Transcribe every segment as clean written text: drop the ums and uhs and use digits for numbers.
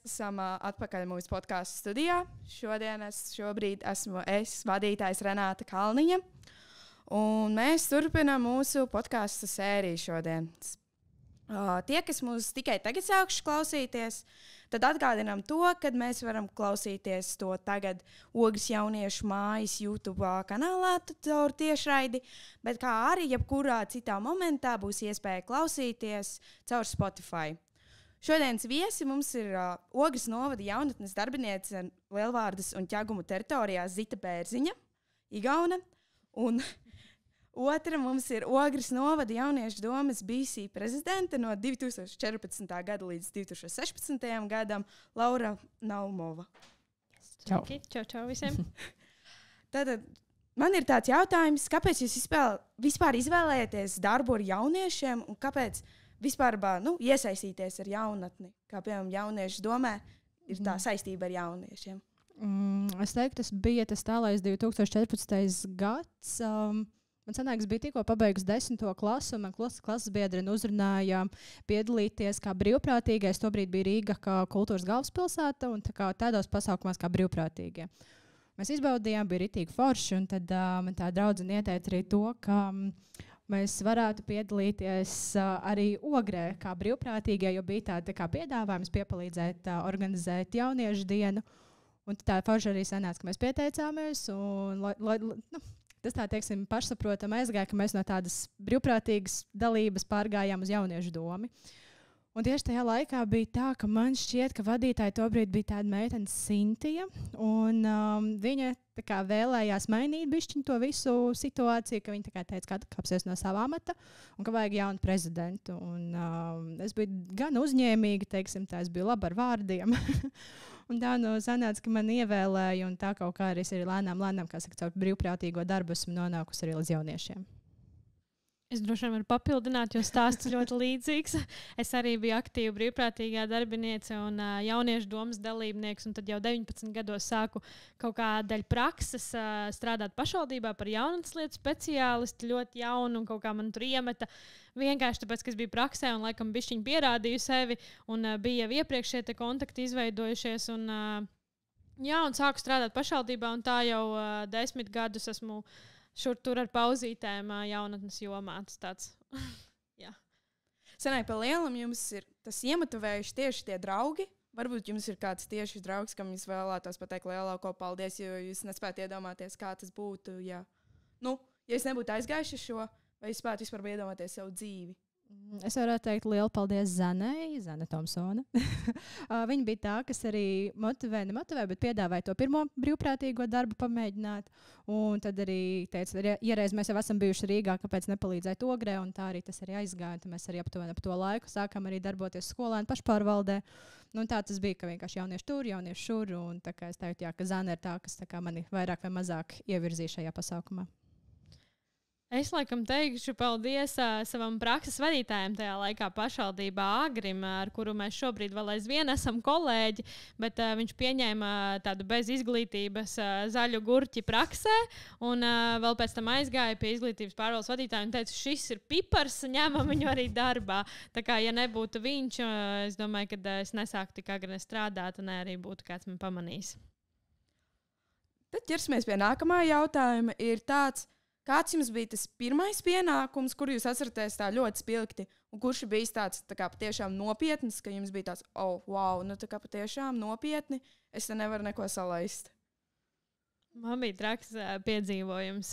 Esam atpakaļ mūsu podkāstu studijā. Šobrīd esmu vadītājs Renāta Kalniņa. Un mēs turpinām mūsu podkāstu sēriju šodien. Tie, kas mūs tikai tagad sākuši klausīties, tad atgādinām to, ka mēs varam klausīties to tagad Ogres jauniešu mājas YouTube kanālā caur tiešraidi, bet kā arī jebkurā citā momentā būs iespēja klausīties caur Spotify. Šodienas viesi mums ir Ogres novada jaunatnes darbiniece Lielvārdas un Ķegumu teritorijā Zita Bērziņa, Igaune, un otra mums ir Ogres novada jauniešu domes BC prezidente no 2014. gada līdz 2016. gadam Laura Naumova. Čau. Čau visiem. Tad man ir tāds jautājums, kāpēc jūs vispār izvēlēties darbu ar jauniešiem un kāpēc vispār iesaistīties ar jaunatni? Kā piemēram jauniešu domē ir tā saistība ar jauniešiem? Es teiktu, tas bija tas tālais 2014. gads. Man sanāks, bija tikko pabeigusi 10. klasi, un man klases biedrene uzrunāja piedalīties kā brīvprātīgais. Tobrīd bija Rīga kā kultūras galvaspilsēta, un tādos pasākumos kā brīvprātīgie. Mēs izbaudījām, bija ritīgi forši, un tad man tā draudzene ieteica arī to, ka mēs varētu piedalīties arī Ogrē kā brīvprātīgie, jo bija tāda kā piedāvājums piepalīdzēt organizēt jauniešu dienu. Un tā forši arī sanāca, ka mēs pieteicāmies, un tas tā, teiksim, pašsaprotam aizgāja, ka mēs no tādas brīvprātīgas dalības pārgājām uz jauniešu domi. Un tieši tajā laikā bija tā, ka man šķiet, ka vadītāja tobrīd bija tāda meitene Sintija, un viņa tā kā vēlējās mainīt bišķiņu to visu situāciju, ka viņa tā kā teica, ka atkāpsies no sava amata un ka vajag jaunu prezidentu. Un es biju gan uzņēmīga, teiksim, tā es biju laba ar vārdiem. Un tā sanāca, ka man ievēlēja, un tā kaut kā arī es arī lēnām, kā saka, caur brīvprātīgo darbu esmu nonākusi arī līdz jauniešiem. Es droši vien varu papildināt, jo stāsts ļoti līdzīgs. Es arī biju aktīva brīvprātīgā darbiniece un jauniešu domas dalībnieks, un tad jau 19 gados sāku kaut kādā prakses strādāt pašvaldībā par jaunatnes lietu speciālistu, ļoti jaunu, un kaut kā man tur iemeta. Vienkārši tāpēc, ka es biju praksē un laikam bišķiņ pierādīju sevi, un bija jau iepriekš šie kontakti izveidojušies, un sāku strādāt pašvaldībā, un tā jau 10 gadus esmu šur tur ar pauzītēm jaunatnes jomā. Tas tāds, jā. Sanāk, pa lielam jums ir tas iemotivējuši tieši tie draugi? Varbūt jums ir kāds tieši draugs, kam jūs vēlētos pateikt lielāko paldies, jo jūs nespētu iedomāties, kā tas būtu, ja es nebūtu aizgājuši šo, vai jūs spētu vispār iedomāties savu dzīvi? Es varētu teikt lielu paldies Zanei, Zane Tomsone. Viņa bija tā, kas arī nemotivē, bet piedāvāja to pirmo brīvprātīgo darbu pamēģināt. Un tad arī teica, ja reiz mēs jau esam bijuši Rīgā, kāpēc nepalīdzēt Ogrē, un tā arī tas arī aizgāja. Tad mēs arī aptuveni ap to laiku sākām arī darboties skolēnu pašpārvaldē. Un tā tas bija, ka vienkārši jaunieši tur, jaunieši šur. Un tā kā es teiktu, ka Zane ir tā, kas tā kā mani vairāk vai mazāk ievirzīja šajā pasākumā. Es laikam teikšu paldies savam prakses vadītājam tajā laikā pašvaldībā Agrim, ar kuru mēs šobrīd vēl aizvien esam kolēģi, bet viņš pieņēma tādu bez izglītības zaļu gurķi praksē, un vēl pēc tam aizgāja pie izglītības pārvaldes vadītāja un teica, šis ir pipars, ņemam viņu arī darbā. Tā kā, ja nebūtu viņš, es domāju, ka es nesāku tik agri strādāt, un arī būtu kāds man pamanījis. Tad ķersimies pie nākamā jautājuma. Ir tāds, kāds jums bija tas pirmais pienākums, kur jūs atceraties tā ļoti spilgti, un kurš bija tāds tā kā patiešām nopietns, ka jums bija tāds, wow, tā kā patiešām nopietni, es te nevaru neko salaist? Man bija traks piedzīvojums,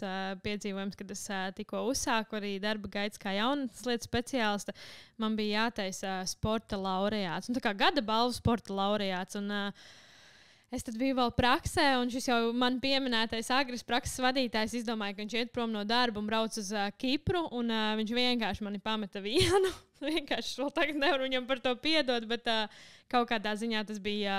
kad es tikko uzsāku arī darba gaitas kā jaunatnes lietu speciāliste. Man bija jātaisa sporta laureāts, un tā kā gada balvu sporta laureāts, un es tad biju vēl praksē, un šis jau man pieminētais Agris prakses vadītājs izdomāja, ka viņš iet prom no darba un brauc uz Kipru, un viņš vienkārši mani pameta vienu. Vienkārši vēl tagad nevaru viņam par to piedot, bet kaut kādā ziņā tas bija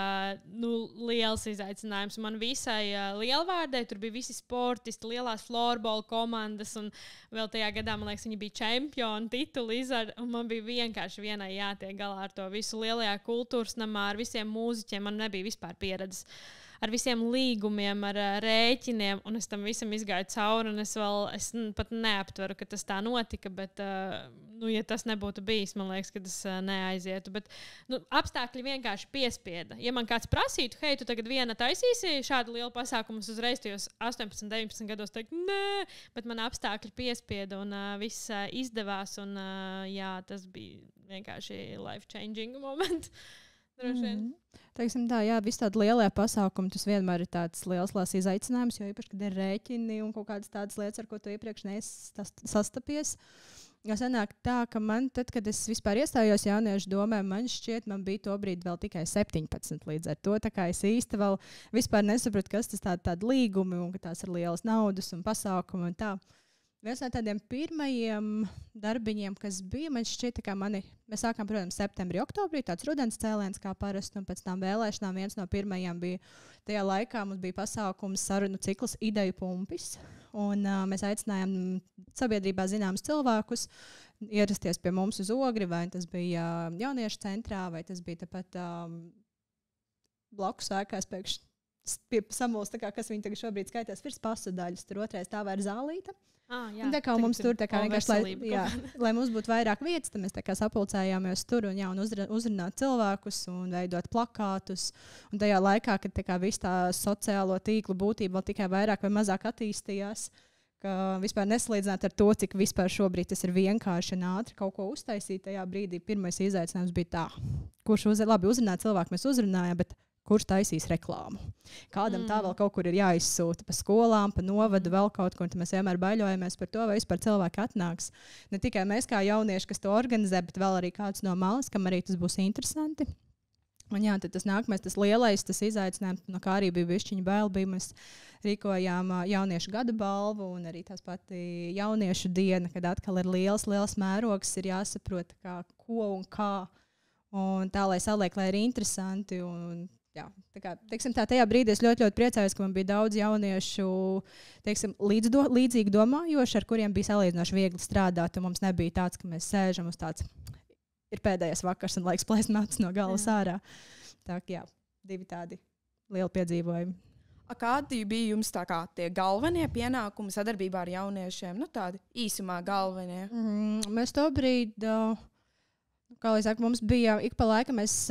liels izaicinājums. Man visai Lielvārdai tur bija visi sportisti, lielās florbola komandas, un vēl tajā gadā, man liekas, viņi bija čempioni, tituli izar, un man bija vienkārši vienai jātiek galā ar to visu lielajā kultūras namā, ar visiem mūziķiem. Man nebija vispār pieredzes ar visiem līgumiem, ar rēķiniem, un es tam visam izgāju cauri, un es pat neaptveru, ka tas tā notika, bet, ja tas nebūtu bijis, man liekas, ka tas neaizietu. Bet apstākļi vienkārši piespieda. Ja man kāds prasītu, hei, tu tagad viena taisīsi šādu lielu pasākumu, uzreiz tajos 18, 19 gados teikt, nē, bet man apstākļi piespieda, un viss izdevās, un jā, tas bija vienkārši life-changing moment. Teiksim tā, jā, visi tādi lielie pasākumi, tas vienmēr ir tāds liels izaicinājums, jo īpaši, kad ir rēķini un kaut kādas tādas lietas, ar ko tu iepriekš neesi sastapies. Jo sanāk tā, ka man, tad, kad es vispār iestājos jauniešu domē, man šķiet, man bija to brīdi vēl tikai 17 līdz ar to. Tā kā es īsti vēl vispār nesapratu, kas tas tādi līgumi un ka tās ir lielas naudas un pasākumi un tā. Viens no tādiem pirmajiem darbiņiem, kas bija, man šķiet, ka mēs sākām, protams, septembrī, oktobrī, tāds rudens cēliens kā parasti, un pēc tam vēlēšanām viens no pirmajiem bija, tajā laikā mums bija pasākums sarunu cikls Ideju pumpis, un mēs aicinājām sabiedrībā zināmus cilvēkus ierasties pie mums uz Ogri, vai tas bija jauniešu centrā, vai tas bija tāpat blakus ēkās pēkšņi samulst, kas viņi tagad šobrīd skaitās virs pasadaļas, tur otrais tā ir zālīte. Jā, tā kā mums tur vienkārši, lai mums būtu vairāk vietas, tad mēs sapulcējāmies tur un uzrunāt cilvēkus un veidot plakātus. Un tajā laikā, kad viss tā sociālo tīklu būtība vēl tikai vairāk vai mazāk attīstījās, ka vispār nesalīdzināt ar to, cik vispār šobrīd tas ir vienkārši un ātri kaut ko uztaisīt. Tajā brīdī pirmais izaicinājums bija tā, kurš uzrunāt cilvēku mēs uzrunājām, bet kurš taisīs reklāmu. Kādam tā vēl kaut kur ir jāizsūta pa skolām, pa novadu, vēl kaut kur. Mēs vienmēr baļojamies par to, vai vispār cilvēki atnāks. Ne tikai mēs kā jaunieši, kas to organizē, bet vēl arī kāds no malas, kam arī tas būs interesanti. Un jā, tad tas nākamais, tas lielais, tas izaicinājums, no kā arī bija bišķiņa bail, bija mēs rīkojām jauniešu gada balvu un arī tās pati jauniešu diena, kad atkal ir liels mērogs, ir jāsaprot, ko un kā. Un tā, lai saliek, lai ir interesanti un jā, tajā brīdī es ļoti priecājos, ka man bija daudz jauniešu līdzīgi domājoši, ar kuriem bija salīdzinoši viegli strādāt. Mums nebija tāds, ka mēs sēžam uz tāds, ir pēdējais vakars un laiks plēst matus no galvas ārā. Tā kā jā, divi tādi lieli piedzīvojumi. Kādi bija jums tie galvenie pienākumi sadarbībā ar jauniešiem? Tādi īsumā galvenie. Mēs to brīdi, kā lai saka, mums bija ik pa laikam mēs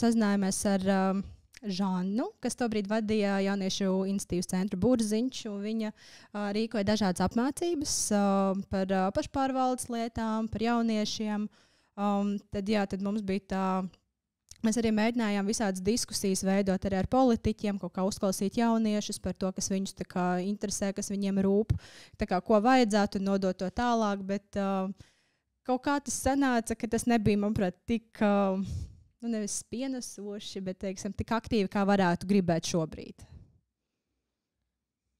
sazinājāmies ar Žannu, kas tobrīd vadīja jauniešu institīvas centru Burziņš, un viņa rīkoja dažādas apmācības par pašpārvaldes lietām, par jauniešiem. Tad mums bija tā, mēs arī mēģinājām visādas diskusijas veidot arī ar politiķiem, kaut kā uzklausīt jauniešus par to, kas viņus interesē, kas viņiem rūp, ko vajadzētu un nodot to tālāk, bet kaut kā tas sanāca, ka tas nebija, manuprāt, tik nevis pienesoši, bet tik aktīvi, kā varētu gribēt šobrīd.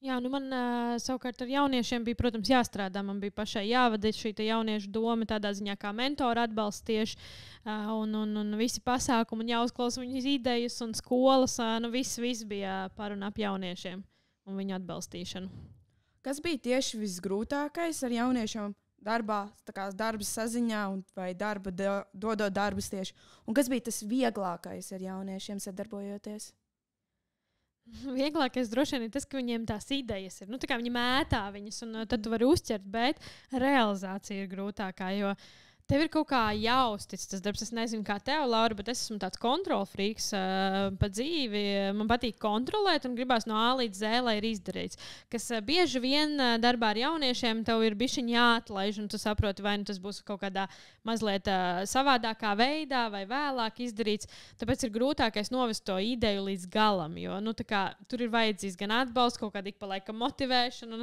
Jā, man savukārt ar jauniešiem bija, protams, jāstrādā. Man bija pašai jāvada šī jauniešu doma tādā ziņā kā mentora atbalsts tieši un visi pasākumi un jāuzklausa viņas idejas un skolas. Viss bija par un ap jauniešiem un viņu atbalstīšanu. Kas bija tieši visgrūtākais ar jauniešiem? Darbā, darba saziņā vai dodot darbus tieši. Un kas bija tas vieglākais ar jauniešiem sadarbojoties? Vieglākais droši vien ir tas, ka viņiem tās idejas ir. Viņi mētā viņas, un tad tu vari uzķert, bet realizācija ir grūtākā, jo tev ir kaut kā jāuztic tas darbs. Es nezinu, kā tev, Laura, bet es esmu tāds kontrolfrīks pa dzīvi. Man patīk kontrolēt un gribās no A līdz Z, lai ir izdarīts. Kas bieži vien darbā ar jauniešiem tev ir bišķiņ jāatlaiž, un tu saproti, vai tas būs kaut kādā mazliet savādākā veidā vai vēlāk izdarīts. Tāpēc ir grūtākais novest to ideju līdz galam, jo tur ir vajadzīgs gan atbalsts, kaut kāda ik pa laikam motivēšana,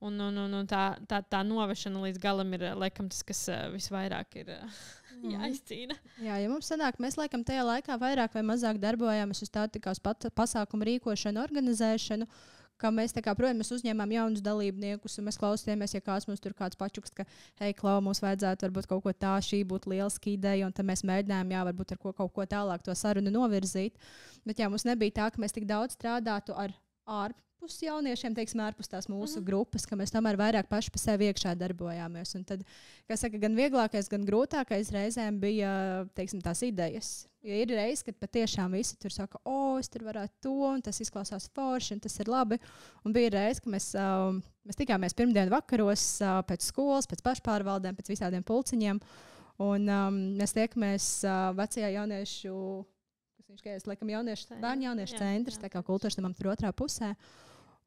un tā novešana līdz galam ir laikam tas, kas visvairāk ir jāizcīna. Jā, ja mums sanāk, mēs laikam tajā laikā vairāk vai mazāk darbojāmies uz tādu pasākumu rīkošanu, organizēšanu, ka mēs, protams, mēs uzņēmām jaunus dalībniekus, un mēs klausījāmies, ja kāds mums tur kāds pačuks, ka, hei, Klau, mums vajadzētu varbūt kaut ko tā, šī būtu lieliska ideja, un tad mēs mēģinājām, jā, varbūt ar kaut ko tālāk to sarunu novirzīt. Bet jā, mums nebija tā, ka mēs tik daudz strādātu ar ārpus jauniešiem, teiksim, ārpus tās mūsu grupas, ka mēs tomēr vairāk paši pa sevi iekšā darbojāmies. Un tad, kā saka, gan vieglākais, gan grūtākais reizēm bija, teiksim, tās idejas. Jo ir reizes, kad patiešām visi tur saka, es tur varētu to, un tas izklausās forši, un tas ir labi. Un bija reizes, ka mēs tikāmies pirmdienu vakaros pēc skolas, pēc pašpārvaldēm, pēc visādiem pulciņiem. Un mēs tiekamies vecajā jauniešu, bērnu jauniešu centrs, tā kā kultūras namam tur otrā pusē.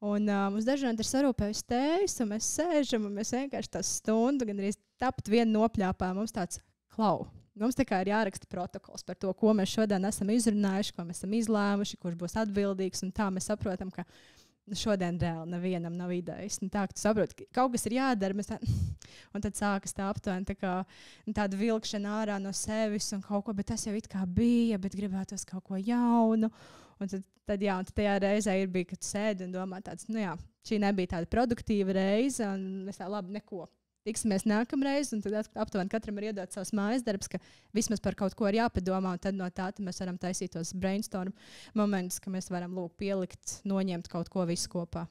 Un mums dažreiz ir sarūpējis tējas, un mēs sēžam, un mēs vienkārši tās stundu gan arī tapt vienu nopļāpā. Mums tāds klau. Mums tā kā ir jāraksta protokols par to, ko mēs šodien esam izrunājuši, ko mēs esam izlēmuši, kurš būs atbildīgs. Un tā mēs saprotam, ka šodien reāli nevienam nav idejas. Un tā, ka tu saproti, ka kaut kas ir jādara. Un tad sākas tā aptuveni tāda vilkšana ārā no sevis un kaut ko, bet tas jau it kā bija, bet gribētos kaut ko jaunu. Un tad tajā reizē bija, kad sēdi un domā tāds, šī nebija tāda produktīva reize, un mēs tā labi neko. Tiksimies nākamreiz, un tad aptuveni katram ir iedots savs mājas darbs, ka vismaz par kaut ko ir jāpadomā, un tad no tā mēs varam taisīt tos brainstorm momentus, ka mēs varam pielikt, noņemt kaut ko visu kopā.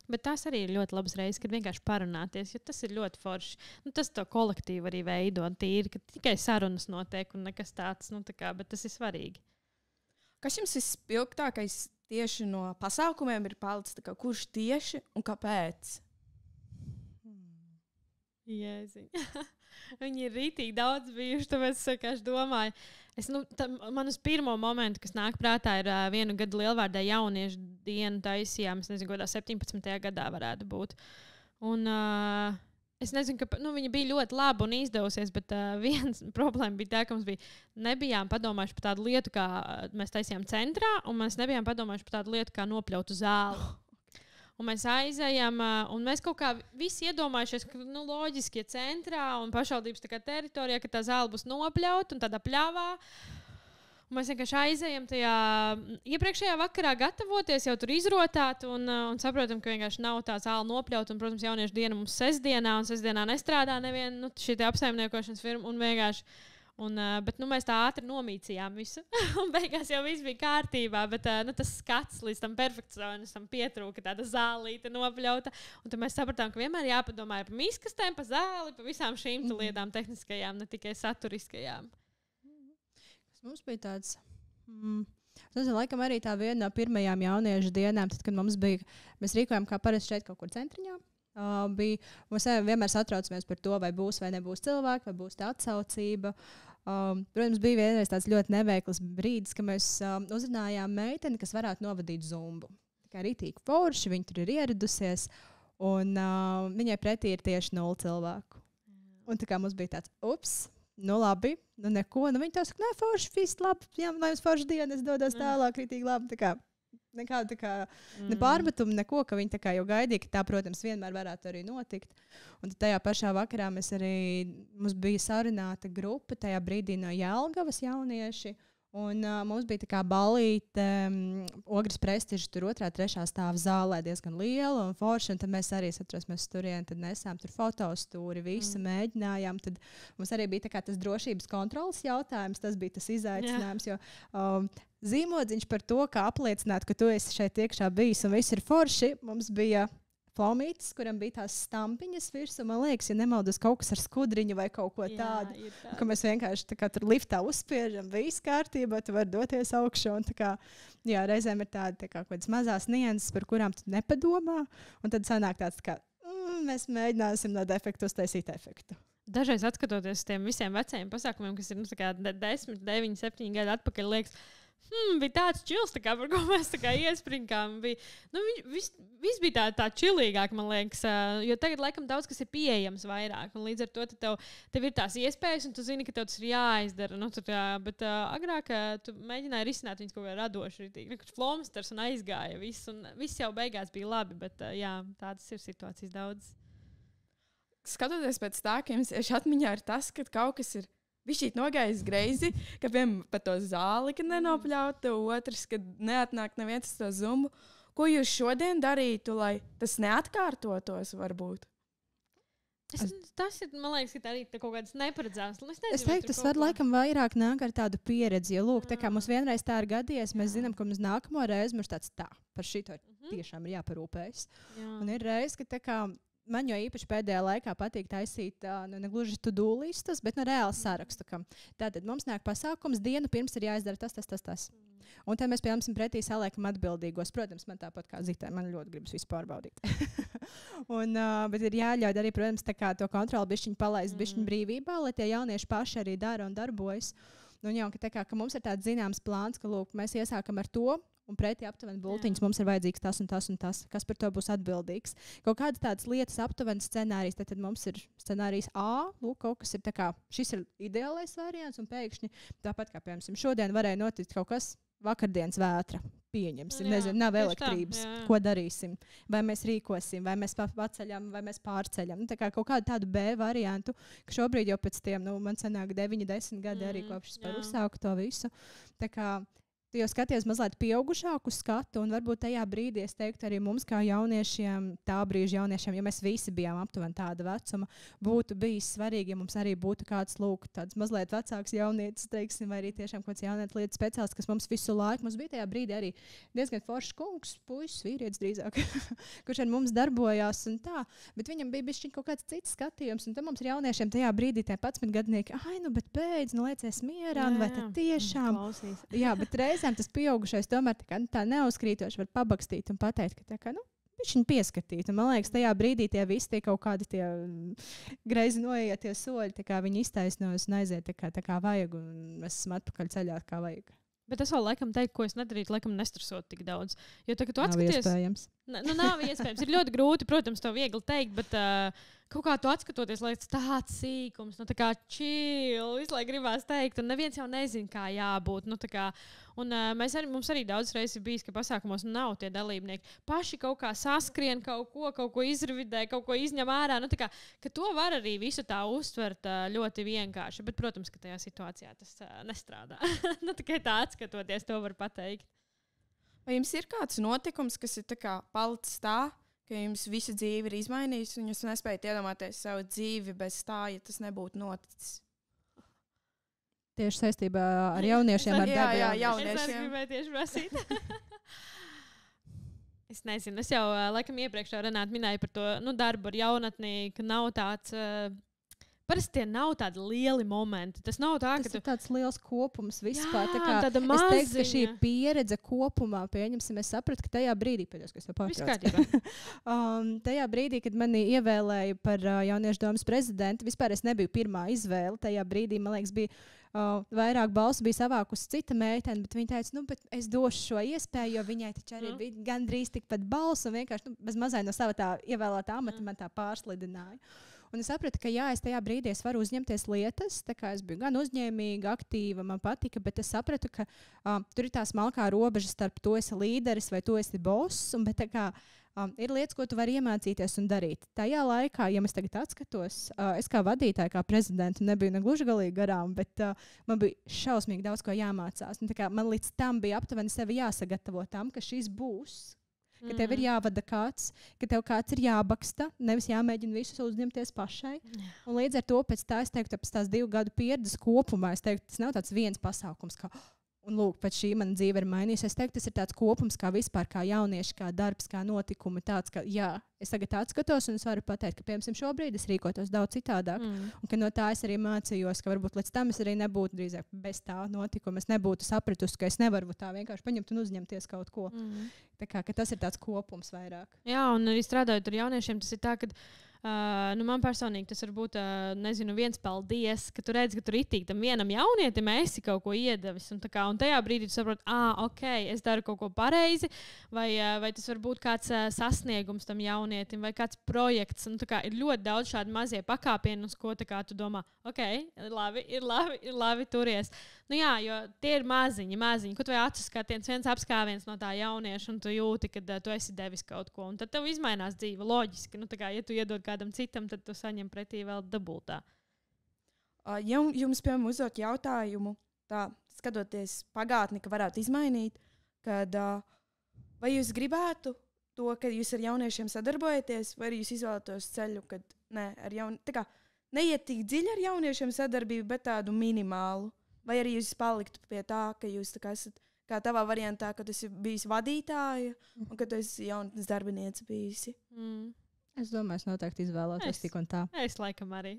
Bet tās arī ir ļoti labas reizes, kad vienkārši parunāties, jo tas ir ļoti forši. Tas to kolektīvu arī veido tīri, ka tikai sarunas notiek un nekas tāds, bet tas ir svarīgi. Kas jums vispilgtākais tieši no pasākumiem ir palicis, kurš tieši un kāpēc? Jēziņ. Viņi ir rītīgi daudz bijuši, tāpēc es vienkārši domāju. Man uz pirmo momentu, kas nāk prātā, ir vienu gadu Lielvārdē jauniešu dienu taisījām. Es nezinu, kādā 17. gadā varētu būt. Un es nezinu, ka viņa bija ļoti laba un izdevusies, bet viens problēma bija tā, ka mums nebijām padomājuši par tādu lietu, kā mēs taisījām centrā, un mēs nebijām padomājuši par tādu lietu, kā nopļautu zāli. Un mēs aizējām, un mēs kaut kā visi iedomājušies, ka loģiski ir centrā un pašvaldības teritorijā, ka tā zāle būs nopļauta un tādā pļāvā. Un mēs vienkārši aizējām tajā iepriekšējā vakarā gatavoties, jau tur izrotāt un saprotam, ka vienkārši nav tā zāle nopļauta. Un, protams, jauniešu diena mums sestdienā, un sestdienā nestrādā neviena šī apsaimniekošanas firma un vienkārši. Bet mēs tā ātri nomīcījām visu. Un beigās jau viss bija kārtībā. Bet tas skats līdz tam perfekcionistam pietrūka, tāda zālīte nopļauta. Un tad mēs sapratām, ka vienmēr jāpadomā par miskastēm, par zāli, par visām šīm lietām tehniskajām, ne tikai saturiskajām. Mums bija tāds. Tas ir laikam arī tā viena no pirmajām jauniešu dienām, tad, kad mēs rīkojām kā parasti šeit kaut kur centriņā. Mēs vienmēr satraucamies par to, vai būs vai nebūs cilvēki, vai būs tā atsaucība. Protams, bija vienreiz tāds ļoti neveikls brīdis, ka mēs uzrunājām meiteni, kas varētu novadīt zumbu. Tā kā rītīgi forši, viņa tur ir ieradusies, un viņai pretī ir tieši 0 cilvēku. Un tā kā mums bija tāds, labi, neko. Viņa tā saka, forši, viss labi, jā, lai jums forši diena, es dodos tālāk, rītīgi labi, tā kā. Nekādu ne pārmetumu, neko, ka viņi jau gaidīja, ka tā, protams, vienmēr varētu arī notikt. Un tajā pašā vakarā mums bija sarunāta grupa tajā brīdī no Jelgavas jaunieši. Un mums bija tā kā balīte, Ogres prestiža, tur 2., 3. stāva zālē diezgan liela un forša. Un tad mēs arī satrausmies turien, tad nesām tur fotostūri, visu mēģinājām. Tad mums arī bija tā kā tas drošības kontrolas jautājums, tas bija tas izaicinājums. Jo, zīmodziņš par to, kā apliecināt, ka tu esi šeit iekšā bijis un viss ir forši, mums bija Flaumītis, kuram bija tās stampiņas virsū, man liekas, ja nemaldos kaut kas ar skudriņu vai kaut ko tādu, ka mēs vienkārši tur liftā uzspiežam, viss kārtībā, tu vari doties augšā. Reizēm ir tādas kaut kādas mazās nianses, par kurām tu nepadomā, un tad sanāk tāds, ka mēs mēģināsim no defekta uztaisīt efektu. Dažreiz atskatoties uz tiem visiem vecajiem pasākumiem, kas ir 10, 9, 7 gadu atpakaļ, liekas, bija tāds čils, par ko mēs iesprinkām. Viss bija tā čilīgāk, man liekas, jo tagad laikam daudz kas ir pieejams vairāk. Un līdz ar to tev ir tās iespējas, un tu zini, ka tev tas ir jāizdara. Bet agrāk tu mēģināji risināt viņus kaut kā radoši. Flomsters un aizgāja viss, un viss jau beigās bija labi, bet tādas ir situācijas daudz. Skatoties pēc tā, ka jums tieši atmiņā ir tas, ka kaut kas ir viņš nogājis greizi, ka vienam par to zāli, ka nenopļauta, otrs, ka neatnāk neviens to zumbu. Ko jūs šodien darītu, lai tas neatkārtotos varbūt? Tas ir, man liekas, ka arī kaut kādas neparedzētas. Es teiktu, tas var laikam vairāk nāk ar tādu pieredzi, jo, lūk, tā kā mums vienreiz tā ir gadījies, mēs zinām, ka mums nākamo reizi mums tāds par šito tiešām ir jāparūpējas. Jā. Un ir reiz, ka tā kā man jau īpaši pēdējā laikā patīk taisīt ne gluži to-do listas, bet reāli sarakstu. Tātad mums nāk pasākums, dienu pirms ir jāizdara tas. Un tad mēs, piemēram, pretī saliekam atbildīgos. Protams, man tāpat kā Zitai, man ļoti gribas visu pārbaudīt. Bet ir jāļauj arī, protams, to kontroli bišķiņu palaist bišķiņu brīvībā, lai tie jaunieši paši arī dara un darbojas. Un jau, ka mums ir tāds zināms plāns, ka lūk, mēs iesākam ar to, un pretī aptuveni bultiņas mums ir vajadzīgs tas un tas un tas, kas par to būs atbildīgs. Kaut kādas tādas lietas aptuveni scenārijas, tad mums ir scenārijs A, lūk, kaut kas ir tā kā, šis ir ideālais variants, un pēkšņi tāpat kā, piemēram, šodien varēja notikt kaut kas vakardienas vētra. Pieņemsim, nezinu, nav elektrības, ko darīsim, vai mēs rīkosim, vai mēs paceļam, vai mēs pārceļam. Tā kā kaut kādu tādu B variantu, ka šobrīd jau pēc tiem, man sanāk 9-10 gadi arī kopš par uzsāku to visu. Tā kā tu jau skaties mazliet pieaugušāku skatu, un varbūt tajā brīdī es teiktu arī mums, kā jauniešiem, tā brīža jauniešiem, ja mēs visi bijām aptuveni tāda vecuma, būtu bijis svarīgi, ja mums arī būtu kāds, lūk, tāds mazliet vecāks jaunietis, teiksim, vai arī tiešām kāds jaunietis lietas speciālists, kas mums visu laiku, mums bija tajā brīdī arī diezgan foršs kungs, puisis, vīrietis drīzāk, kurš ar mums darbojās un tā, bet viņam bija bišķiņ kaut kāds cits skatījums, un tad mums ir jauniešiem tajā brīdī tie 11 gadnieki, bet beidz, liecies mierā, vai tad tiešām, jā, bet reizēm tas pieaugušais tomēr tā neuzkrītoši var pabakstīt un pateikt, ka tā kā, viņš viņu pieskatīt. Un man liekas, tajā brīdī tie visi tie kaut kādi tie greizi noietie soļi, tā kā viņi iztaisnojas un aiziet tā kā vajag, un mēs esam atpakaļ ceļā kā vajag. Bet es vēl laikam teiktu, ko es nedarītu, laikam nestresot tik daudz. Jo tā, ka tu nav atskaties... iespējams. Nav iespējams. Ir ļoti grūti, protams, to viegli teikt, bet kaut kā tu atskatoties, liekas tāds sīkums, tā kā chill, visu laiku gribās teikt, un neviens jau nezina, kā jābūt. Un mums arī daudz reizes ir bijis, ka pasākumos nav tie dalībnieki. Paši kaut kā saskrien, kaut ko izravidē, kaut ko izņem ārā. Ka to var arī visu tā uztvert ļoti vienkārši. Bet, protams, ka tajā situācijā tas nestrādā. Tikai tā atskatoties, to var pateikt. Vai jums ir kāds notikums, kas ir palicis tā, ka jums visa dzīve ir izmainījusi, un jūs nespējat iedomāties savu dzīvi bez tā, ja tas nebūtu noticis? Tieši saistībā ar jauniešiem, ar jauniešiem. Es gribēju tieši prasīt. Es nezinu, es jau laikam iepriekš Renāta minēju par to darbu ar jaunatni, ka nav tāds... Parasti tie nav tādi lieli momenti. Tas nav tā, ka tas ir tāds liels kopums vispār. Jā, tāda maziņa. Es teiktu, ka šī pieredze kopumā, pieņemsim, es sapratu, ka tajā brīdī, pēdējos, ka es jau pārtraucu. Tajā brīdī, kad mani ievēlēja par jauniešu domas prezidentu, vispār es nebiju pirmā izvēle. Tajā brīdī, man liekas, bija vairāk balsu bija savākusi cita meitene, bet viņa teica, bet es došu šo iespēju, jo viņai taču arī bija gandrīz tikpat balsu, un vienkārši bez mazai no sava tā ievēlētā amata man tā pārslidināja. Un es sapratu, ka es tajā brīdī varu uzņemties lietas, tā kā es biju gan uzņēmīga, aktīva, man patika, bet es sapratu, ka tur ir tā smalkā robeža starp to esi līderis vai to esi boss, bet tā kā ir lietas, ko tu vari iemācīties un darīt. Tajā laikā, ja es tagad atskatos, es kā vadītāja, kā prezidenta nebiju negluži galīgi garām, bet man bija šausmīgi daudz ko jāmācās. Un, man līdz tam bija aptuveni sevi jāsagatavo tam, ka šis būs. Ka tev ir jāvada kāds, ka tev kāds ir jābaksta, nevis jāmēģina visus uzņemties pašai. Un līdz ar to pēc tā, es teiktu, pēc tās 2 gadu pieredzes kopumā, es teiktu, tas nav tāds viens pasākums, kā, un lūk, pēc šī mana dzīve ir mainījusies. Es teiktu, tas ir tāds kopums, kā vispār, kā jaunieši, kā darbs, kā notikumi, tāds, ka, es tagad atskatos, un es varu pateikt, ka, piemēram, šobrīd es rīkotos daudz citādāk, un ka no tā es arī mācījos, ka varbūt līdz tam es arī nebūtu drīzāk bez tā notikuma, es nebūtu sapratusi, ka es nevaru tā vienkārši paņemt un uzņemties kaut ko. Tā kā, tas ir tāds kopums vairāk. Jā, un arī strādājot ar jauniešiem, tas ir tā, ka man personīgi tas var būt, nezinu, viens paldies, ka tu redzi, ka tur itīgi tam vienam jaunietim esi kaut ko iedevis. Un tajā brīdī tu saproti, ok, es daru kaut ko pareizi, vai tas var būt kāds sasniegums tam jaunietim, vai kāds projekts. Un, ir ļoti daudz šādu mazie pakāpienu, uz ko tu domā, ok, ir labi, turies. Jā, jo tie ir maziņi, ko tu vai acu skatiens, viens apskāviens no tā jaunieša, un tu jūti, ka tu esi devis kaut ko. Un tad tev izmainās dzīve loģiski. Ja tu iedod kādam citam, tad tu saņem pretī vēl dubultā. Ja jums, piemēram, uzdot jautājumu, tā skatoties pagātni, ka varētu izmainīt, kad vai jūs gribētu to, ka jūs ar jauniešiem sadarbojaties, vai arī jūs izvēlētos ceļu, kad neiet tik dziļi ar jauniešiem sadarbību, bet tādu minimālu, vai arī jūs paliktu pie tā, ka jūs esat kā tavā variantā, kad esi bijis vadītāja un kad tu esi jaunatnes darbiniece bijusi? Es domāju, es noteikti izvēlētos tik un tā. Es laikam arī.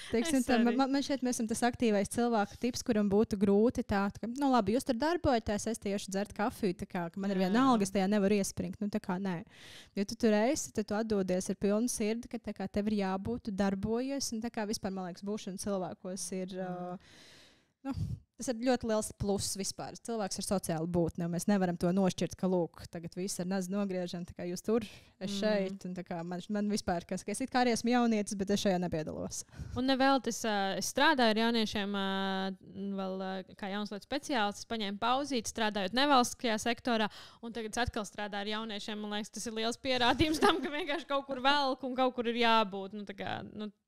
Teiksim, tā, man šeit mēs esam tas aktīvais cilvēku tips, kuram būtu grūti tā, ka, nu labi, jūs tur darbojaties, es tieši dzert kafiju, tā kā, ka man ir vienalga, es tajā nevaru iespringt. Nu tā kā nē. Jo tu tur esi, tad tu atdodies ar pilnu sirdi, ka tā kā tev ir jābūt, tu darbojies, un tā kā vispār, man liekas, būšana cilvēkos ir... tas ir ļoti liels pluss vispār. Cilvēks ir sociāli būtne, un mēs nevaram to nošķirt, ka, lūk, tagad viss ar nazi nogriežam, tā kā jūs tur, es šeit, un tā kā man vispār, ka es it kā arī esmu jaunietis, bet es šajā nepiedalos. Un nevēl es strādāju ar jauniešiem, vēl kā jaunas lietas speciālists, paņēmu pauzīti, strādājot nevalstiskajā sektorā, un tagad atkal strādāju ar jauniešiem. Man liekas, tas ir liels pierādījums tam, ka vienkārši kaut kur velk un kaut kur ir jābūt. Nu, tā kā,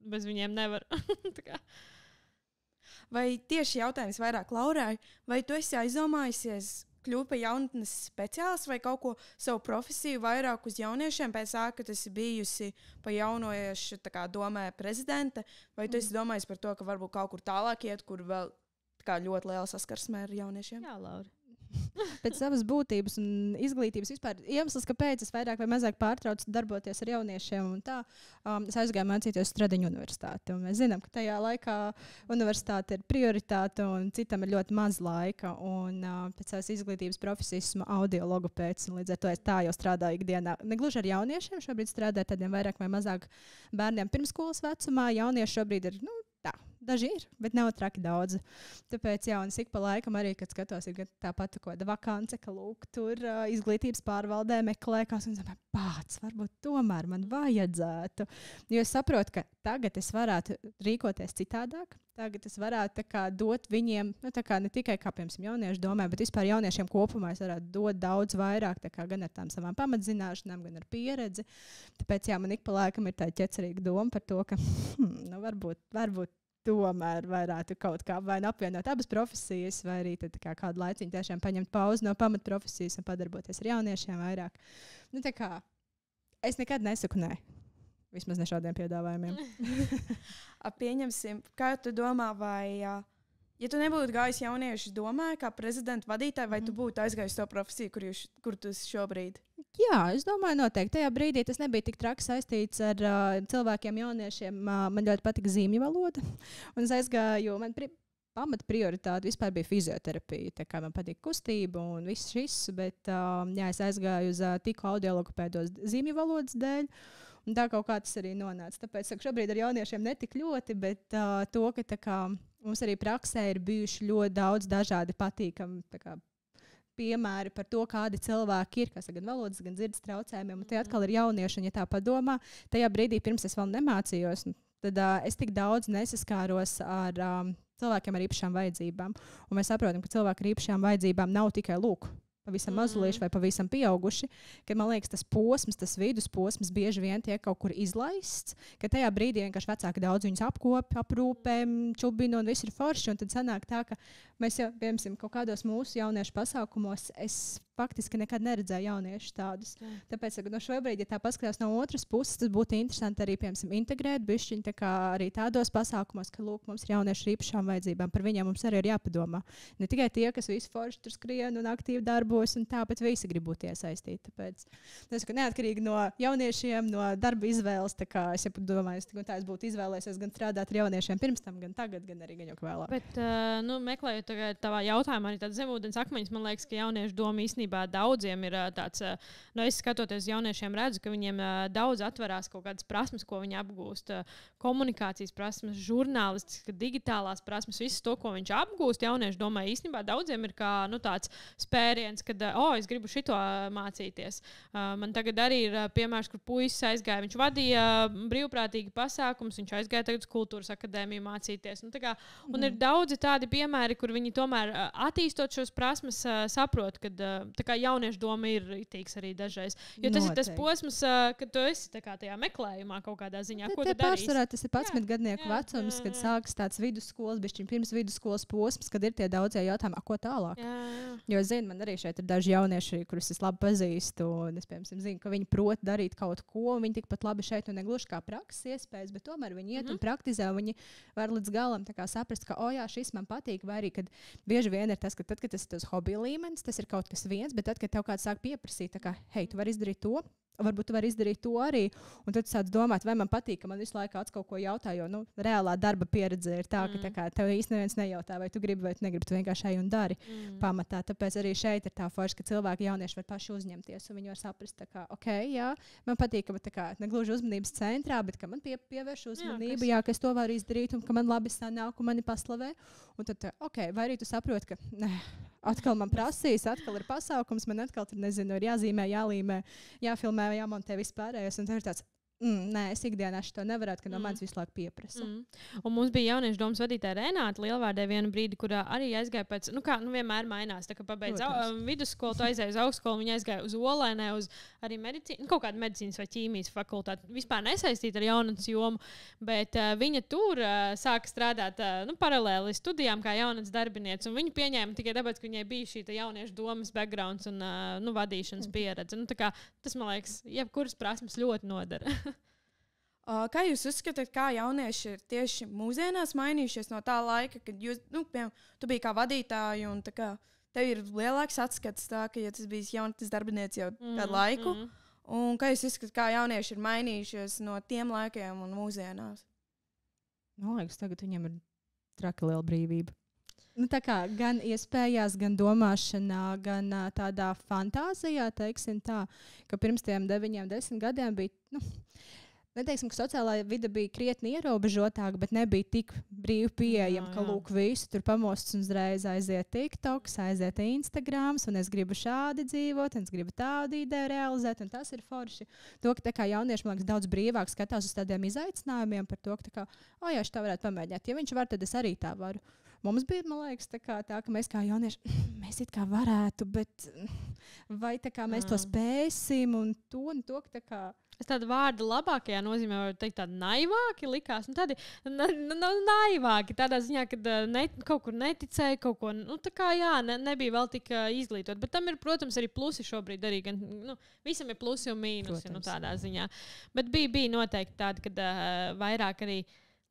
bez viņiem nevar. Vai tieši jautājums vairāk Laurai, vai tu esi aizdomājusies kļūt par jaunatnes speciālistu vai kaut ko savu profesiju vairāk uz jauniešiem pēc tā, ka tu esi bijusi pa jaunoiešu domē prezidente, vai tu esi domājis par to, ka varbūt kaut kur tālāk iet, kur vēl ļoti liela saskarsme ar jauniešiem? Jā, Laura. Pēc savas būtības un izglītības vispār iemesls, kāpēc es vairāk vai mazāk pārtraucu darboties ar jauniešiem. Es aizgāju mācīties Stradiņu universitāti. Mēs zinām, ka tajā laikā universitāte ir prioritāte un citam ir ļoti maz laika. Pēc savas izglītības profesijas esmu audiologopēds, un līdz ar to es tā jau strādāju ikdienā. Negluži ar jauniešiem, šobrīd strādāju tādiem vairāk vai mazāk bērniem pirmsskolas vecumā. Jaunieši šobrīd ir, daži ir, bet nav traki daudz. Tāpēc, un es ik pa laikam arī, kad skatos, ir tāpat kāda vakance, ka lūk, tur izglītības pārvaldē meklē, kas un domā, pats, varbūt tomēr man vajadzētu. Jo es saprotu, ka tagad es varētu rīkoties citādāk. Tagad es varētu dot viņiem, ne tikai kā piemēram jauniešu domē, bet vispār jauniešiem kopumā es varētu dot daudz vairāk, gan ar tām savām pamatzināšanām, gan ar pieredzi. Tāpēc, man ik pa laikam ir tā ķecerīga doma par to, ka varbūt tomēr varētu kaut kā vai apvienot abas profesijas, vai arī tad, kādu laiciņu tiešām paņemt pauzi no pamatprofesijas un padarboties ar jauniešiem vairāk. Es nekad nesaku nē. Vismaz ne šādiem piedāvājumiem. Pieņemsim, kā tu domā, vai, ja tu nebūtu gājis jauniešu domā, kā prezidenta vadītāja, vai tu būtu aizgājis to profesiju, kur tu esi šobrīd? Jā, es domāju, noteikti. Tajā brīdī tas nebija tik traki saistīts ar cilvēkiem, jauniešiem. Man ļoti patika zīmju valoda. Un es aizgāju, man pamatprioritāte vispār bija fizioterapija. Tā kā man patīk kustība un viss šis, bet es aizgāju uz tikko audiologopēdos zīmju valodas dēļ. Un tā kaut kā tas arī nonāca. Tāpēc šobrīd ar jauniešiem netik ļoti, bet to, ka mums arī praksē ir bijuši ļoti daudz dažādi patīkami piemēri par to, kādi cilvēki ir, kas gan valodas, gan dzirdes traucējumiem. Un tie atkal ir jaunieši, un ja tā padomā, tajā brīdī, pirms es vēl nemācījos, tad es tik daudz nesaskāros ar cilvēkiem ar īpašām vajadzībām. Un mēs saprotam, ka cilvēki ar īpašām vajadzībām nav tikai lūk, pavisam mazulīši vai pavisam pieauguši, ka man liekas, tas posms, tas vidusposms bieži vien tiek kaut kur izlaists, ka tajā brīdī vienkārši vecāki daudz viņus aprūpē, čubina un viss ir forši, un tad sanāk tā, ka mēs jau, piemēram, kaut kādos mūsu jauniešu pasākumos, es faktiski nekad neredzēju jauniešus tādus. Tāpēc, no šobrīd, ja tā paskatās no otras puses, tas būtu interesanti arī, piemēram, integrēt bišķiņi tā kā arī tādos pasākumos, ka, lūk, mums ir jaunieši ar īpašām vajadzībām, par viņiem mums arī ir jāpadomā. Ne tikai tie, kas visi forši tur skrien un aktīvi darbos, un tā, bet visi grib būt iesaistīti. Tāpēc, es saku, neatkarīgi no jauniešiem, no darba izvēles, tā kā es domāju, tā es būtu izvēlējusies gan strādāt ar jauniešiem pirms tam, gan tagad, gan arī gan jau vēlāk. Bet, meklējot tagad tavā jautājumā arī tāds zemūdens akmeņus, man liekas, ka jauniešu doma īstenībā daudziem ir tāds, es skatoties jauniešiem, redzu, ka viņiem daudz atverās kaut kādas prasmes, ko viņi apgūst. Komunikācijas prasmes, žurnālistikas, digitālās prasmes, visu to, ko viņš apgūst. Jaunieši domā, īstenībā daudziem ir kā tāds spēriens, kad, es gribu šito mācīties. Man tagad arī ir piemērs, kur puisis aizgāja, viņš vadīja brīvprātīgi pasākums, viņš aizgāja tagad uz kultūras akadēmiju mācīties. Un ir daudzi tādi piemēri, kur viņi tomēr attīstot šos prasmes, saprot, ka tā kā jauniešu doma ir ritīgs arī dažreiz. Jo tas ir tas posms, kad tu esi tā kā tajā meklējumā kaut kādā ziņā. Ko tu darīsi? Pārsvarā tas ir 11 gadnieku vecums, kad sākas tāds vidusskolas, bišķiņ pirms vidusskolas posms, kad ir tie daudzie jautājumi, ko tālāk. Jo es zinu, man arī šeit ir daži jaunieši, kurus es labi pazīstu, un es, piemēram, zinu, ka viņi prot darīt kaut ko, un viņi tikpat labi šeit, un negluži kā prakses iespējas, bet tomēr viņi iet un praktizē, un viņi var līdz galam tā kā saprast, ka, jā, šis man patīk, vai arī, kad bieži vien ir tas, ka tad, kad tas ir tos hobija līmenis, tas ir kaut kas viens, bet tad, kad tev kāds sāk pieprasīt, tā kā, hei, tu vari izdarīt to, varbūt tu vari izdarīt to arī, un tad tu sāc domāt, vai man patīk, ka man visu laiku kaut ko jautā, jo, reālā darba pieredze ir tā, ka tā kā tev īsti neviens nejautā, vai tu gribi, vai tu negribi, tu vienkārši ej un dari pamatā. Tāpēc arī šeit ir tā forša, ka cilvēki jaunieši var paši uzņemties, un viņi var saprast, tā kā, jā, man patīk, ka tā kā negluži uzmanības centrā, bet ka man pievērš uzmanību, ka es to varu izdarīt, un ka man labi sanāk, un mani paslavē, un tad, vai arī tu saproti, ka, atkal man prasīs, atkal ir pasākums, man atkal tur, nezinu, ir jāzīmē, jālīmē, jāfilmē, jāmontē vispārējais, un tev ir tāds, nē, es ikdienā to nevarētu, ka no manis visu laiku pieprasa. Un mums bija jauniešu domas vadītāja Renāta Lielvārdē vienu brīdi, kurā arī aizgāja pēc, vienmēr mainās, tā kā pabeidz vidusskolu, tu aizēja uz augstskolu, viņa aizgāja uz Olainē, uz arī medicīnu, kaut kādu medicīnas vai ķīmijas fakultāti, vispār nesaistīta ar jaunatnes jomu, bet viņa tur sāka strādāt paralēli studijām kā jaunatnes darbiniece, un viņa pieņēma tikai tāpēc, ka viņai bija šī jauniešu domas backgrounds un vadīšanas pieredze. Tas, man liekas, jebkuras prasmes ļoti nodara. Kā jūs uzskatāt, kā jaunieši ir tieši mūsdienās mainījušies no tā laika, kad jūs, piemēram, tu biji kā vadītāji un tā kā tev ir lielāks atskats tā, ka, ja tas bijis jaunatnes darbinieks jau kādu laiku, un kā jūs uzskatāt, kā jaunieši ir mainījušies no tiem laikiem un mūsdienās? Man liekas, tagad viņiem ir traki liela brīvība. Tā kā gan iespējās, gan domāšanā, gan tādā fantāzijā, teiksim tā, ka pirms tiem 9-10 gadiem bija, neteiksim, ka sociālā vide bija krietni ierobežotāka, bet nebija tik brīvi pieejama, ka lūk visu tur pamosts un uzreiz aiziet TikToks, aiziet Instagrams, un es gribu šādi dzīvot, un es gribu tādu ideju realizēt, un tas ir forši. To, ka tā kā jaunieši, man liekas, daudz brīvāk skatās uz tādiem izaicinājumiem par to, ka tā kā, jā, es tā varētu pamēģināt. Ja viņš var, tad es arī tā varu. Mums bija, man liekas, tā, ka mēs kā jaunieši, mēs it kā varētu, bet vai tā kā mēs to spēsim un to, ka tā kā. Es tādu vārdu labākajā nozīmē, varu teikt, tādi naivāki likās. Tādi naivāki tādā ziņā, ka kaut kur neticēja, kaut ko, tā kā nebija vēl tik izglītot. Bet tam ir, protams, arī plusi šobrīd arī, gan, visam ir plusi un mīnusi, tādā ziņā. Bet bija noteikti tādi, kad vairāk arī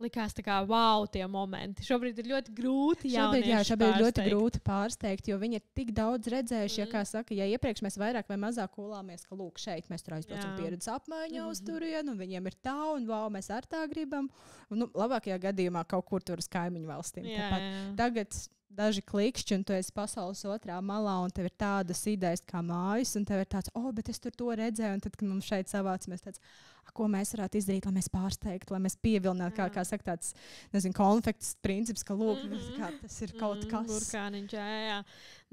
likās tā kā wow, tie momenti. Šobrīd ir ļoti grūti šobrīd ir ļoti grūti pārsteigt, jo viņi ir tik daudz redzējuši, kā saka, ja iepriekš mēs vairāk vai mazāk kulāmies, ka lūk, šeit mēs tur aizbraucam pieredzes apmaiņā uz turienu, un viņiem ir tā, un wow, mēs ar tā gribam. Un, labākajā gadījumā kaut kur tur uz kaimiņu valstīm. Tagad daži klikšķi, un tu esi pasaules otrā malā, un tev ir tādas idejas kā mājas, un tev ir tāds, bet es tur to redzēju, un tad, kad mums šeit savācamies tāds, ko mēs varētu izdarīt, lai mēs pārsteigtu, lai mēs pievilinātu, kā saka tāds, nezinu, konfekts princips, ka lūk, kā tas ir kaut kas. Burkāniņš, jā.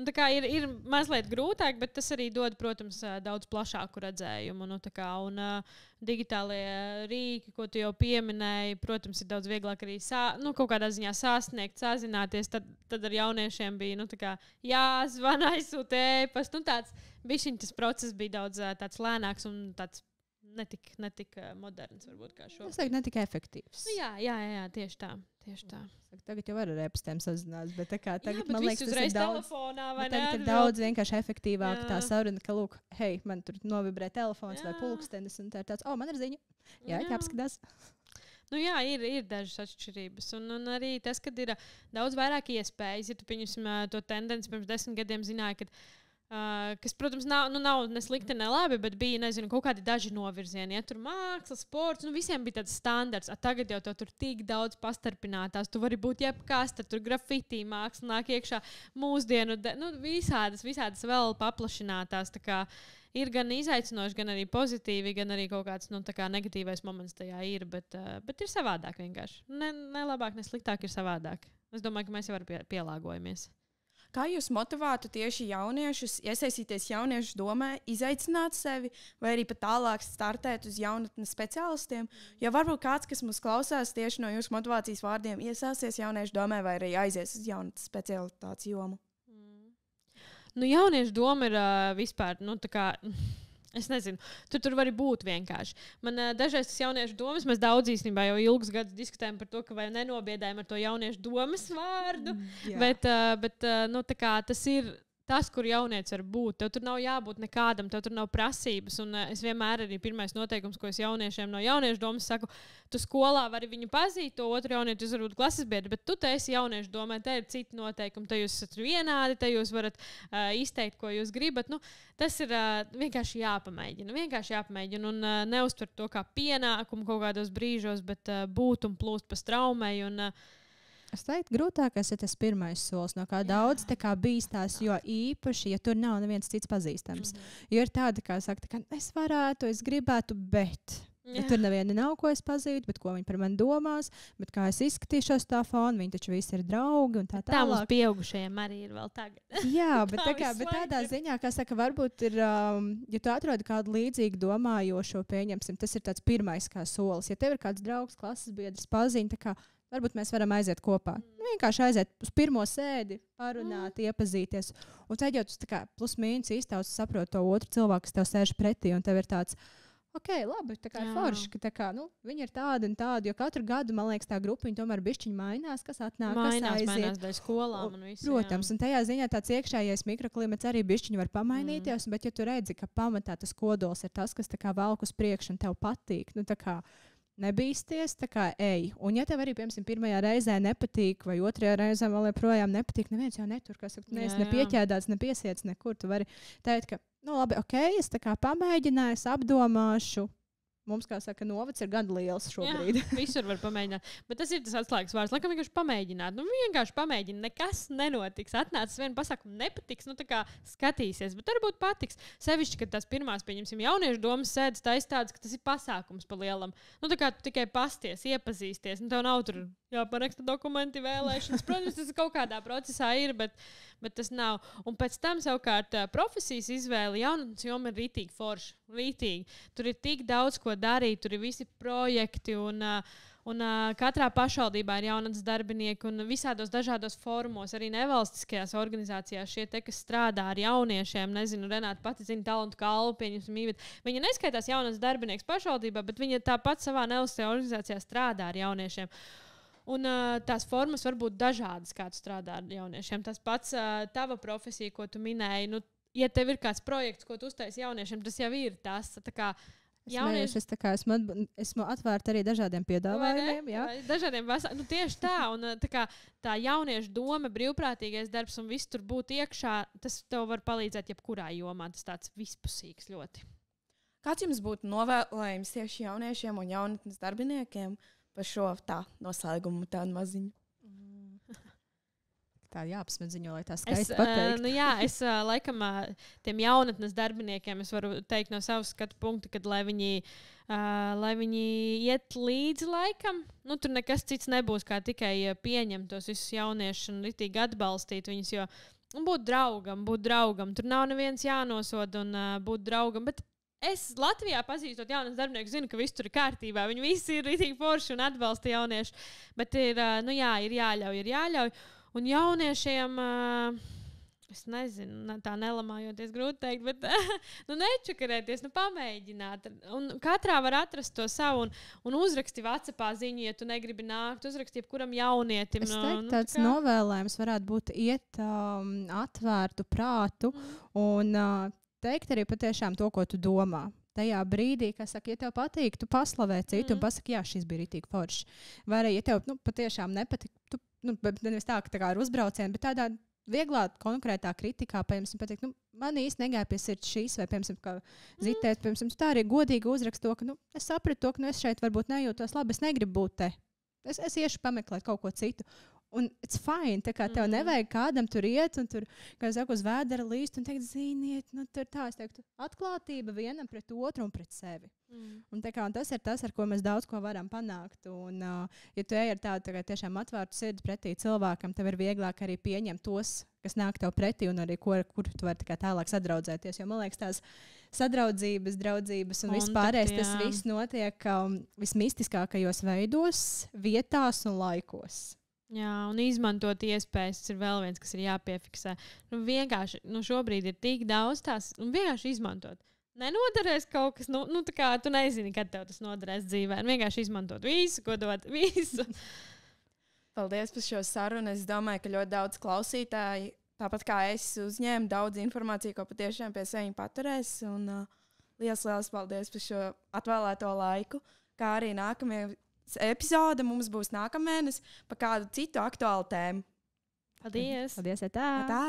Tā kā ir mazliet grūtāk, bet tas arī dod, protams, daudz plašāku redzējumu. Un digitālie rīki, ko tu jau pieminēji, protams, ir daudz vieglāk arī kaut kādā ziņā sasniegt, sazināties. Tad ar jauniešiem bija jāzvana, aizsūta ēpastu. Tāds bišķiņ tas process bija daudz tāds lēnāks un tāds netik moderns, varbūt kā šo. Tas netik efektīvs. Jā, tieši tā. Tagad jau var ar ēpastiem sazināt, bet tagad, man liekas, tas ir daudz telefonā, vai ne? Tagad ir daudz vienkārši efektīvāk tā saruna, ka, lūk, hei, man tur novibrē telefons vai pulkstenis, un tā ir tāds, man ir ziņa. Jā, jāapskatās. Ir dažas atšķirības. Un arī tas, kad ir daudz vairāk iespējas, ja tu pieņemsim to tendenci pirms 10 gadiem zināji, kas, protams, nav ne slikti, ne labi, bet bija, nezinu, kaut kādi daži novirzieni. Ja tur māksla, sports, visiem bija tāds standarts. Tagad jau tur tik daudz pastarpinātās. Tu vari būt jebkas, tur grafitī māksla nāk iekšā mūsdienu, visādas vēl paplašinātās. Tā kā ir gan izaicinoši, gan arī pozitīvi, gan arī kaut kāds negatīvais moments tajā ir, bet ir savādāk vienkārši. Ne labāk, ne sliktāk ir savādāk. Es domāju, ka mēs jau pielāgojamies. Kā jūs motivētu tieši jauniešus, iesaistīties jauniešu domē, izaicināt sevi, vai arī pat tālāk startēt uz jaunatnes speciālistiem? Jo varbūt kāds, kas mums klausās tieši no jūsu motivācijas vārdiem, iesaisties jauniešu domē vai arī aizies uz jaunatnes specialitātes jomu. jauniešu doma ir vispār, tā kā... Es nezinu, tur var būt vienkārši. Man dažreiz tas jauniešu domas, mēs daudz īstenībā jau ilgus gadus diskutējam par to, ka vai nenobiedējam ar to jauniešu domas vārdu. Bet tā kā tas ir tas, kur jaunietis var būt. Tev tur nav jābūt nekādam, tev tur nav prasības. Un es vienmēr arī pirmais noteikums, ko es jauniešiem no jauniešu domas saku, tu skolā vari viņu pazīt, to otru jaunietu jūs varbūt klases biedri, bet tu te esi jauniešu domē, te ir citi noteikumi, te jūs esat vienādi, te jūs varat izteikt, ko jūs gribat. Tas ir vienkārši jāpamēģina un neuztver to kā pienākumu kaut kādos brīžos, bet būt un plūst pa straumei un es teiktu, grūtākais ir tas pirmais solis, no kā daudz bīstās, jo īpaši, ja tur nav neviens cits pazīstams. Jo ir tāda, kā saka, es varētu, es gribētu, bet tur neviena nav, ko es pazītu, bet ko viņi par mani domās, bet kā es izskatīšos tā fona, viņi taču visi ir draugi un tā tālāk. Tā mums pieaugušajiem arī ir vēl tagad. Jā, bet tādā ziņā, kā saka, varbūt ir, ja tu atrodi kādu līdzīgu domājošo, pieņemsim, tas ir tāds pirmais kā solis. Ja tev ir kāds draugs, klases biedrs, paziņ, tā kā varbūt mēs varam aiziet kopā. Vienkārši aiziet uz pirmo sēdi, parunāt, iepazīties. Un tad jau tu plus mīnus īstauts saproti to otru cilvēku, kas tev sēž pretī, un tev ir tāds, ok, labi, tā kā forši, ka viņi ir tādi un tādi, jo katru gadu, man liekas, tā grupa, viņi tomēr bišķiņ mainās, kas atnāk, kas aiziet. Mainās dēļ skolām un visu. Protams, un tajā ziņā tāds iekšējais mikroklimats arī bišķiņ var pamainīties, bet ja tu redzi, ka pamatā tas kodols ir tas, kas velk uz priekšu un tev patīk, nebīsties, tā kā ej. Un ja tev arī, piemēram, pirmajā reizē nepatīk, vai otrajā reizē vēl joprojām nepatīk, neviens jau netur, kas neesi nepieķēdāts, nepiesiets nekur. Tu vari teikt, ka, labi, ok, es tā kā pamēģināju, es apdomāšu. Mums, kā saka, novads ir gan liels šobrīd. Jā, visur var pamēģināt. Bet tas ir tas atslēgas vārds. Laikam vienkārši pamēģināt. Vienkārši pamēģini. Nekas nenotiks. Atnācis vienu pasākumu, nepatiks. Tā kā skatīsies. Bet varbūt patiks. Sevišķi, kad tās pirmās, pieņemsim, jauniešu domas sēdes tādas, ka tas ir pasākums pa lielam. Tā kā tu tikai pasties, iepazīsties. Tev nav tur jāparaksta dokumenti, vēlēšanas. Protams, tas kaut kādā procesā ir, bet tas nav. Un pēc tam savukārt profesijas izvēle jaunatnes joma ir rītīgi forša. Rītīgi. Tur ir tik daudz ko darīt, tur ir visi projekti un katrā pašvaldībā ir jaunatnes darbinieki un visādos dažādos fórumos, arī nevalstiskajās organizācijās šie te, kas strādā ar jauniešiem, nezinu, Renāta pati zina talantu kalvu, pieņemsim īvēt. Viņa neskaitās jaunatnes darbinieks pašvaldībā, bet viņa tāpat savā nevalstiskajā organizācijā strādā ar jauniešiem. Un tās formas var būt dažādas, kā tu strādā ar jauniešiem. Tas pats tava profesija, ko tu minēji, ja tev ir kāds projekts, ko tu uztaisi jauniešiem, tas jau ir tas. Jaunieši... Esmu atvērta arī dažādiem piedāvājumiem. Dažādiem tieši tā. Un tā jauniešu doma, brīvprātīgais darbs un viss tur būt iekšā, tas tev var palīdzēt jebkurā jomā. Tas tāds vispusīgs ļoti. Kāds jums būtu novēlējums tieši jauniešiem un jaunatnes darbiniekiem par šo tā noslēgumu tādu maziņu? Tā jāapsmedziņo, lai tā skaisti pateiktu. Es laikam tiem jaunatnes darbiniekiem es varu teikt no savas skatu punkta, kad lai viņi iet līdzi laikam, tur nekas cits nebūs, kā tikai pieņemt tos visus jauniešus un ritīgi atbalstīt viņus, jo būt draugam, tur nav neviens jānosod un būt draugam, bet es Latvijā pazīstot jaunas darbiniekus, zinu, ka viss tur ir kārtībā. Viņi visi ir rītīgi forši un atbalsta jauniešu. Bet ir jāļauj. Un jauniešiem, es nezinu, tā nelamājoties grūti teikt, bet nečakarēties, pamēģināt. Un katrā var atrast to savu un uzraksti WhatsAppā ziņu, ja tu negribi nākt. Uzraksti jebkuram jaunietim. Es teiktu, tāds novēlējums varētu būt iet atvērtu prātu un teikt arī patiešām to, ko tu domā. Tajā brīdī, kas saka, ja tev patīk, tu paslavē citu un pasaki, jā, šis bija rītīgi foršs. Vai arī, ja tev patiešām nepatīk, tu nevis tā, ka tā kā ar uzbraucienu, bet tādā vieglā, konkrētā kritikā, piemēram, pateikt, man īsti negāja pie sirds šīs, vai, piemēram, kā zitēt, piemēram, tā arī godīgi uzrakst to, ka, es sapratu to, ka es šeit varbūt nejūtos labi, es negribu būt te. Es iešu pameklēt kaut ko citu. Un it's fine, tā kā tev nevajag kādam tur iet un tur, kā es saku, uz vēdera līst un teikt, ziniet, tur tā, es teiktu, atklātība vienam pret otru un pret sevi. Un tas ir tas, ar ko mēs daudz ko varam panākt. Un, ja tu ej ar tādu tiešām atvērtu sirdi pretī cilvēkam, tev ir vieglāk arī pieņemt tos, kas nāk tev pretī un arī kur tu vari tālāk sadraudzēties. Jo man liekas, tās sadraudzības, draudzības un vispārējais tas viss notiek vismistiskākajos veidos, vietās un laikos. Jā, un izmantot iespējas, tas ir vēl viens, kas ir jāpiefiksē. Vienkārši šobrīd ir tik daudz tās, un vienkārši izmantot. Nenoderēs kaut kas, tā kā tu nezini, kad tev tas noderēs dzīvē. Vienkārši izmantot visu, ko dot, visu. Paldies par šo sarunu. Es domāju, ka ļoti daudz klausītāji, tāpat kā es, uzņēmu daudz informāciju, ko patiešām pie sevis paturēs. Un liels paldies par šo atvēlēto laiku, kā arī nākamajā epizode mums būs nākamēnes par kādu citu aktuālu tēmu. Paldies! Paldies, tā! Tā!